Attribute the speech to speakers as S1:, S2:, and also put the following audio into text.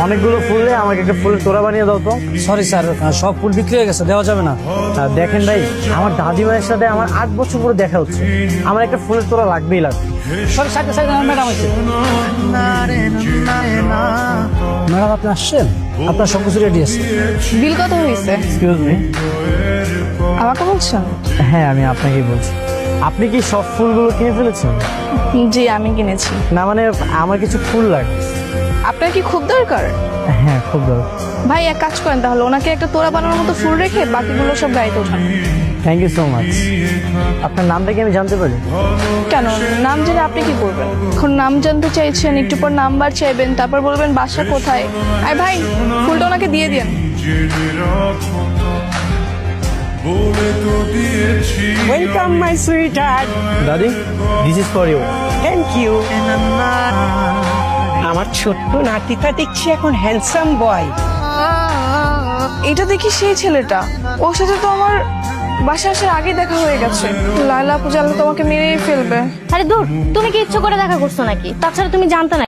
S1: অনেকগুলো ফুল আমাকে একটা ফুলের তোড়া বানিয়ে দাও তো।
S2: সরি স্যার, সব ফুল বিক্রি হয়ে গেছে, দেওয়া যাবে না।
S1: দেখেন ভাই, আমার দাদিমায়ের সাথে আমার 8 বছর পরে দেখা হচ্ছে, আমার একটা ফুলের তোড়া লাগবেই লাগবে।
S2: সরি, সাইডে সাইডে ম্যাডাম আছে। ম্যাডাম আপনি আসছেন, আপনার সব কিছু রেডি আছে।
S3: বিল কত হয়েছে?
S1: Excuse me.
S3: আমাকে বলছেন?
S1: হ্যাঁ, আমি আপনাকেই বলছি। আপনি কি সব ফুলগুলো কিনে ফেলেছেন?
S3: জি, আমি কিনেছি।
S1: না মানে আমার কিছু ফুল লাগবে।
S3: আপনার কি খুব দরকার?
S1: হ্যাঁ, খুব দরকার।
S3: ভাই এক কাজ করেন তাহলে, ওনাকে একটা তোড়া বানানোর মতো ফুল রেখে বাকিগুলো সব গাড়িতে ওঠান।
S1: Thank you so much. আপনার নামটা কি আমি জানতে পারি?
S3: কেন, নাম জেনে আপনি কি করবেন? এখন নাম জানতে চাইছেন, একটু পর নাম্বার চাইবেন, তারপর বলবেন বাসা কোথায়। আর ভাই, ফুলটা ওনাকে দিয়ে দিন।
S4: Welcome my sweetheart.
S1: দাদি, this is for you.
S4: Thank you. আমার ছোট্ট নাতিটা দেখছি এখন হ্যান্ডসাম বয়।
S3: এটা দেখি সেই ছেলেটা, ওর সাথে তো আমার বাসা আসার আগে দেখা হয়ে গেছে। লায়লা পূজা তোমাকে মেরেই ফেলবে।
S5: আরে দূর, তুমি কি ইচ্ছে করে দেখা করছো নাকি? তাছাড়া তুমি জানতে না